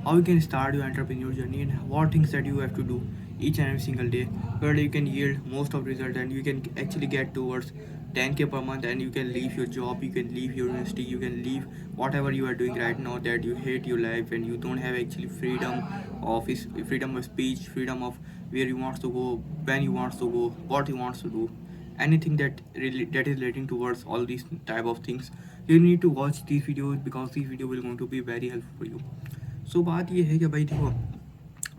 how you can start your entrepreneur journey, and what things that you have to do each and every single day, where you can yield most of result and you can actually get towards 10k per month, and you can leave your job, you can leave your university, you can leave whatever you are doing right now that you hate your life, and you don't have actually freedom of speech, freedom of where you want to go, when you want to go, what you want to do, anything that really that is relating towards all these type of things. You need to watch these videos because these video will going to be very helpful for you. सो बात ये है कि भाई देखो,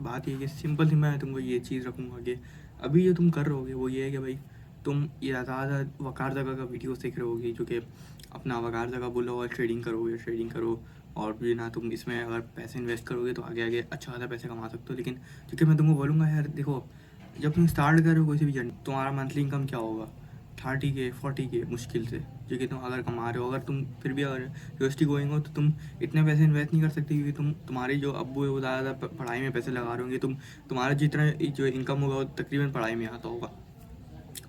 बात ये है कि सिंपल सी मैं तुमको ये चीज़ रखूँगा कि अभी जो तुम कर रहोगे वो ये है कि भाई तुम ये ज़्यादा वकार जगह का वीडियो देख रहे होगे, जो कि अपना वकार जगह बोलो और ट्रेडिंग करोगे, ट्रेडिंग करो, और भी ना तुम इसमें अगर पैसे इन्वेस्ट करोगे तो आगे आगे अच्छा खासा पैसे कमा सकते हो। लेकिन क्योंकि मैं तुमको बोलूँगा यार देखो, जब तुम स्टार्ट कर रहे हो कोई भी जर्नी, तुम्हारा मंथली इनकम क्या होगा, 30k 40k मुश्किल से, जो कि तुम अगर कमा रहे हो, अगर तुम फिर भी अगर यूनिवर्सिटी गोइंग हो तो तुम इतने पैसे इन्वेस्ट नहीं कर सकते, क्योंकि तुम्हारी जो अब्बू है वो ज़्यादा पढ़ाई में पैसे लगा रहे होंगे, तुम्हारा जितना जो इनकम होगा वो तकरीबन पढ़ाई में आता होगा।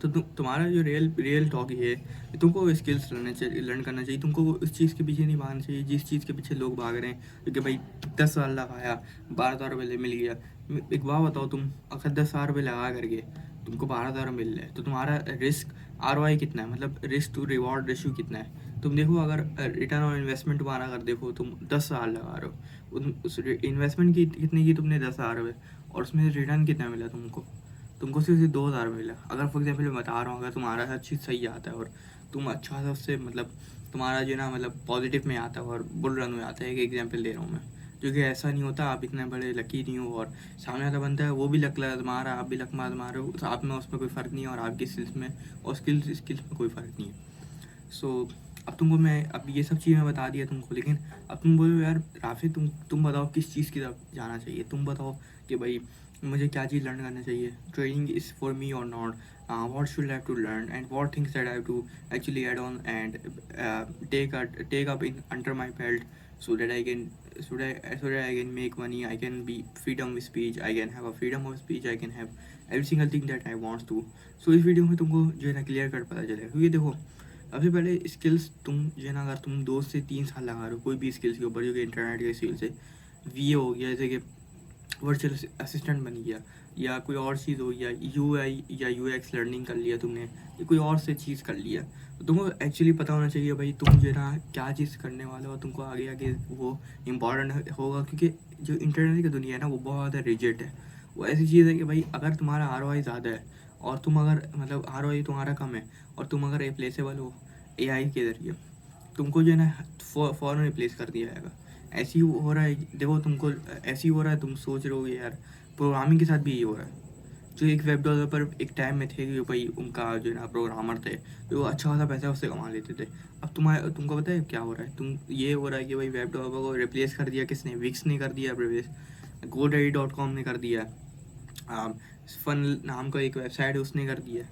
तो तुम्हारा जो रियल टॉक ये है कि तुमको स्किल्स लर्न करना चाहिए, तुमको उस चीज़ के पीछे नहीं भागना चाहिए जिस चीज़ के पीछे लोग भाग रहे हैं, क्योंकि भाई 10 साल लगाया, 12,000 रुपये मिल गया। एक बात बताओ, तुम अगर 10,000 रुपये लगा करके तुमको 12,000 मिल रहा है, तो तुम्हारा रिस्क ROI कितना है, मतलब रिस्क टू रिवॉर्ड रेशियो कितना है। तुम देखो, अगर रिटर्न ऑन इन्वेस्टमेंट तुम्हारा अगर देखो, तुम 10 साल लगा रहे हो, उस इन्वेस्टमेंट की कितने की तुमने 10,000 रुपये, और उसमें रिटर्न कितना मिला तुमको सिर्फ 2,000 मिला। अगर फॉर एग्जाम्पल मैं बता रहा हूँ, अगर तुम्हारा हर चीज़ सही आता है और तुम अच्छा सा उससे मतलब तुम्हारा जो ना मतलब पॉजिटिव में आता है और बुल रन में आता है, एक एग्जाम्पल दे रहा हूँ मैं, जो कि ऐसा नहीं होता आप इतने बड़े लकी नहीं हो और सामने वाला बनता है वो भी लक आजमा रहा है, आप भी लक आजमा रहे हो, तो आप में उसमें कोई फ़र्क नहीं है और आपकी स्किल्स में और स्किल्स में कोई फ़र्क नहीं है। सो अब तुमको मैं अब ये सब चीज़ें बता दिया तुमको, लेकिन अब तुम बोलो यार राफी, तुम बताओ किस चीज़ की तरफ जाना चाहिए, तुम बताओ कि भाई मुझे क्या चीज़ लर्न करना चाहिए, ट्रेनिंग इज़ फॉर मी और not, what should I have to learn and what things that I have to actually add on and take up in under my belt, so that I can so that I can make money, I can be freedom of speech, I can have a freedom of speech, I can have every single thing that I want to। सो इस video में तुमको जो है ना clear cut पता चलेगा, क्योंकि देखो सबसे पहले स्किल्स तुम जो है ना, अगर तुम 2 से 3 साल लगा रहे हो कोई भी स्किल्स के ऊपर, जो कि इंटरनेट के स्किल्स है, VA हो गया, जैसे कि वर्चुअल असिस्टेंट बन गया, या कोई और चीज़ हो गया, UI या UX लर्निंग कर लिया तुमने, या कोई और से चीज़ कर लिया, तो तुमको एक्चुअली पता होना चाहिए भाई तुम जो है ना क्या चीज़ करने वाले हो, तुमको आगे आगे वो इम्पॉर्टेंट होगा, क्योंकि जो इंटरनेट की दुनिया है ना वो बहुत ज़्यादा रिजिड है। वो ऐसी चीज़ है कि भाई अगर तुम्हारा ROI ज़्यादा है और तुम अगर मतलब ROI तुम्हारा कम है और तुम अगर रिप्लेसेबल हो AI के ज़रिए, तुमको जो है ना फ़ौरन रिप्लेस कर दिया जाएगा। ऐसे ही हो रहा है, देखो तुमको ऐसे ही हो रहा है, तुम सोच रहे हो यार प्रोग्रामिंग के साथ भी यही हो रहा है। जो एक वेब डेवलपर एक टाइम में थे कि भाई उनका जो है ना प्रोग्रामर थे, तो वो अच्छा खासा पैसा उससे कमा लेते थे। अब तुमको पता है क्या हो रहा है, ये हो रहा है कि भाई वेब डेवलपर को रिप्लेस कर दिया किसने, विक्स ने कर दिया रिप्लेस, GoDaddy.com ने कर दिया, फन नाम का एक वेबसाइट है उसने कर दिया,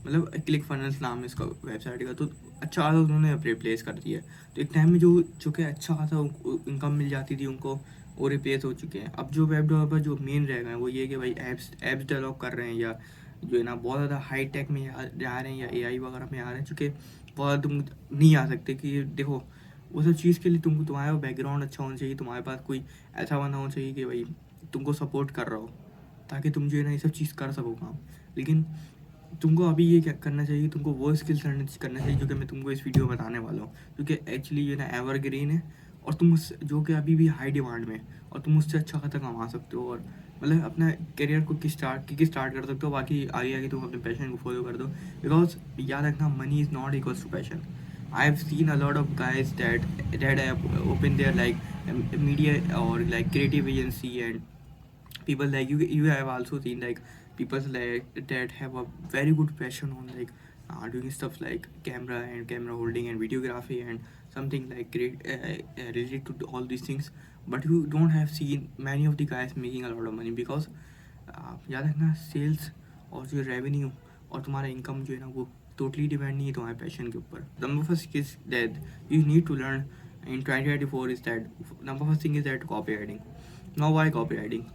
मतलब क्लिक फनल्स नाम है इसका वेबसाइट का, तो अच्छा खासा उन्होंने रिप्लेस कर दिया। तो एक टाइम में जो कि अच्छा खासा इनकम मिल जाती थी उनको, वो रिप्लेस हो चुके हैं। अब जो वेब डेवलपर जो मेन रह गए हैं वो ये कि भाई एप्स डेवलप कर रहे हैं, या जो है ना बहुत ज़्यादा हाई टेक में जा रहे हैं, या AI वगैरह में आ रहे हैं, चूँकि बहुत तुम नहीं आ सकते कि देखो वो सब चीज़ के लिए तुम्हारा बैकग्राउंड अच्छा होना चाहिए, तुम्हारे पास कोई ऐसा बंदा होना चाहिए कि भाई तुमको सपोर्ट कर रहा हो, ताकि तुम जो है ना ये सब चीज़ कर सको काम। लेकिन तुमको अभी ये क्या करना चाहिए, तुमको वो स्किल्स करना चाहिए जो कि मैं तुमको इस वीडियो में बताने वाला हूँ, क्योंकि एक्चुअली ये ना एवरग्रीन है, और तुम उस जो कि अभी भी हाई डिमांड में है, और तुम उससे अच्छा खाता कमा सकते हो, और मतलब अपना करियर को स्टार्ट कर सकते हो। बाकी आगे आगे तुम अपने पैशन को फॉलो कर दो, बिकॉज याद रखना money is not equals to passion. I have seen a lot of guys that have open there like media और like creative agency, and people like you have also seen like people like that have a very good passion on like doing stuff like camera holding and videography and something like great related to all these things, but you don't have seen many of the guys making a lot of money because याद रखना sales और जो revenue और तुम्हारा income जो है ना वो टोटली डिपेंड नहीं है तुम्हारे पैशन के ऊपर। Number first is that you need to learn in 2024 is that number first thing is that copywriting। now why copywriting?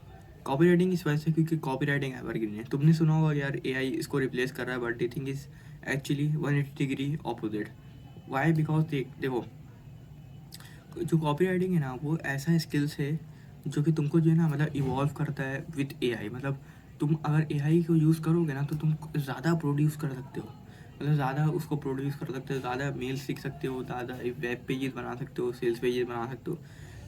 Copy इस वजह से क्योंकि कॉपी राइटिंग एवरग्रीन है। तुमने सुना होगा यार AI इसको रिप्लेस कर रहा है, but the thing is actually 180 degree opposite. Why? Because देखो जो कॉपी राइटिंग है ना वो ऐसा स्किल्स है जो कि तुमको जो है ना मतलब इवॉल्व करता है विद एआई। मतलब तुम अगर एआई को यूज़ करोगे ना तो तुम ज़्यादा प्रोड्यूस कर सकते हो, मतलब ज़्यादा उसको प्रोड्यूस कर सकते हो, ज़्यादा मेल सीख सकते हो, ज़्यादा वेब पेजेस बना सकते हो, सेल्स पेजेस बना सकते हो।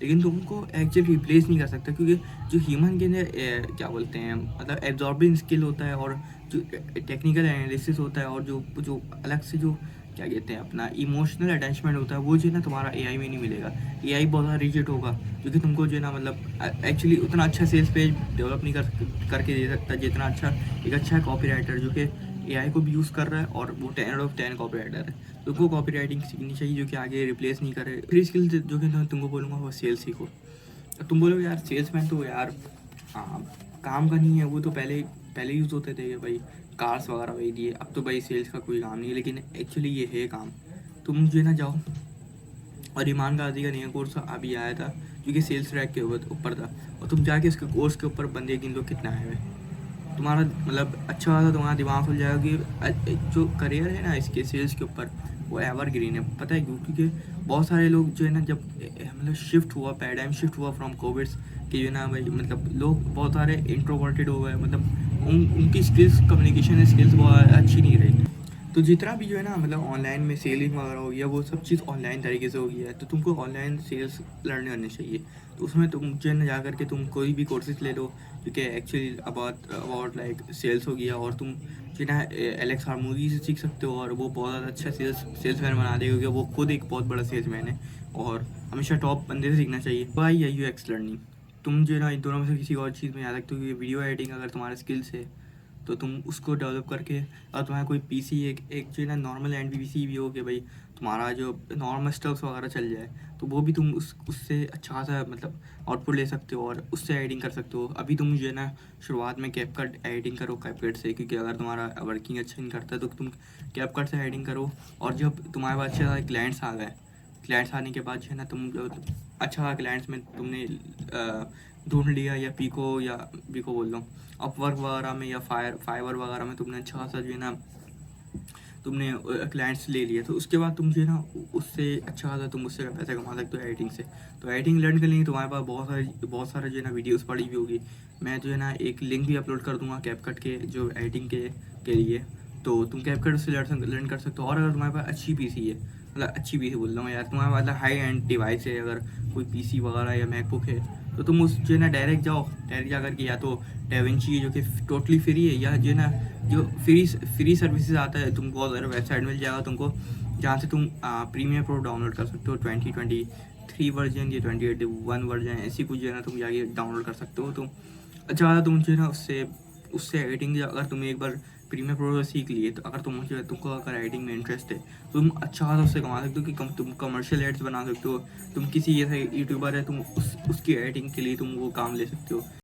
लेकिन तुमको एक्चुअली रिप्लेस नहीं कर सकता, क्योंकि जो ह्यूमन के अंदर क्या बोलते हैं मतलब एब्जॉर्बिंग स्किल होता है, और जो टेक्निकल एनालिसिस होता है, और जो जो अलग से जो क्या कहते हैं अपना इमोशनल अटैचमेंट होता है, वो जो है ना तुम्हारा एआई में नहीं मिलेगा। एआई बहुत ज़्यादा रिजिड होगा, क्योंकि तुमको जो है ना मतलब एक्चुअली उतना अच्छा सेल्स पेज डेवलप नहीं करके दे सकता जितना अच्छा एक अच्छा कॉपी राइटर जो कि एआई को भी यूज़ कर रहा है, और वो 10 out of 10 कॉपी राइटर है। तुमको कॉपी राइटिंग सीखनी चाहिए, जो कि आगे रिप्लेस नहीं करे। फ्री स्किल जो कि मैं तुमको बोलूँगा वो सेल्स सीखो। तुम बोलोगे यार सेल्समैन तो यार हाँ काम का नहीं है, वो तो पहले पहले यूज़ होते थे कि भाई कार्स वगैरह वही दिए, अब तो भाई सेल्स का कोई काम नहीं है। लेकिन एक्चुअली ये है काम। तुम जो है ना जाओ, और ईमान गाजी का नया कोर्स अभी आया था जो कि सेल्स ट्रैक के ऊपर था, और तुम जाके उसके कोर्स के ऊपर बंदे गिन लो कितना आए हुए। तुम्हारा मतलब अच्छा खासा तुम्हारा दिमाग खुल जाएगा कि जो करियर है ना इसके सेल्स के ऊपर वो एवर ग्रीन है। पता है क्यों? क्योंकि बहुत सारे लोग जो है ना जब मतलब शिफ्ट हुआ, पैराडाइम शिफ्ट हुआ फ्रॉम कोविड कि जो है ना भाई मतलब लोग बहुत सारे इंट्रोवर्टेड हो गए, मतलब उनकी स्किल्स, कम्युनिकेशन स्किल्स बहुत अच्छी नहीं रही। तो जितना भी जो है ना मतलब ऑनलाइन में सेलिंग वगैरह हो गया, वो सब चीज़ ऑनलाइन तरीके से हो गया है, तो तुमको ऑनलाइन सेल्स लर्न करनी चाहिए। तो उसमें तुम जो है ना जा करके तुम कोई भी कोर्सेज ले लो, क्योंकि actually about about like sales हो गया, और तुम जो है ना एलेक्स हारमोनी से सीख सकते हो, और वो बहुत ज़्यादा अच्छा सेल्समैन बना देगा, क्योंकि वो खुद एक बहुत बड़ा सेल्समैन है। और हमेशा टॉप बंदे से सीखना चाहिए। वाई या यूएक्स लर्निंग, तुम जो है ना इन दोनों में से किसी और चीज़ में याद रखते हो कि वीडियो एडिटिंग अगर तुम्हारा स्किल्स है तो तुम उसको डेवलप करके, और तुम्हारा कोई पीसी एक जो है ना नॉर्मल एंड पीसी भी हो कि भाई तुम्हारा जो नॉर्मल स्टफ्स वगैरह चल जाए, तो वो भी तुम उससे अच्छा खासा मतलब आउटपुट ले सकते हो, और उससे एडिटिंग कर सकते हो। अभी तुम जो है ना शुरुआत में कैपकट एडिटिंग करो कैपकट से, क्योंकि अगर तुम्हारा वर्किंग अच्छा नहीं करता तो तुम कैपकट से एडिटिंग करो। और जब तुम्हारे पास अच्छे सारे क्लाइंट्स आ गए, क्लाइंट्स आने के बाद जो है ना तुम जो अच्छा क्लाइंट्स में तुमने ढूंढ लिया, या पीको बोल लो अपवर्क वगैरह में, या फाइवर वगैरह में तुमने अच्छा खासा जो है ना तुमने क्लाइंट्स ले लिए, तो उसके बाद तुम जो है ना उससे अच्छा खासा तुम उससे पैसा कमा सकते हो एडिटिंग से। तो एडिटिंग लर्न करने के लिए तुम्हारे पास बहुत सारे जो है ना वीडियोस पड़ी हुई होगी। मैं जो है ना एक लिंक भी अपलोड कर दूंगा कैपकट के जो एडिटिंग के लिए, तो तुम कैपकट उससे लर्न कर सकते हो। और अगर तुम्हारे पास अच्छी पीसी है, मतलब अच्छी पीसी बोल रहा हूँ यार, तुम्हारे पास मतलब हाई एंड डिवाइस है, अगर कोई पीसी वगैरह या मैकबुक है, तो तुम उस जो है ना डायरेक्ट जाओ, डायरेक्ट जा करके या तो डेविंची है जो कि टोटली फ्री है, या जो है ना जो फ्री सर्विसेज आता है, तुमको अगर वेबसाइट मिल जाएगा तुमको, जहाँ से तुम प्रीमियर प्रो डाउनलोड कर सकते हो 2023 वर्जन या 2021 वर्जन, ऐसी कुछ जो है ना तुम जाके डाउनलोड कर सकते हो। तुम अच्छा तुम जो है ना उससे उससे एडिटिंग अगर तुम एक बार प्रीमियर प्रो सीख लिए, तो अगर तुमको अगर एडिटिंग में इंटरेस्ट है, तुम अच्छा खासा उससे कमा सकते हो कि तुम कमर्शियल एड्स बना सकते हो। तुम किसी ऐसे यूट्यूबर है, तुम उसकी एडिटिंग के लिए तुम वो काम ले सकते हो।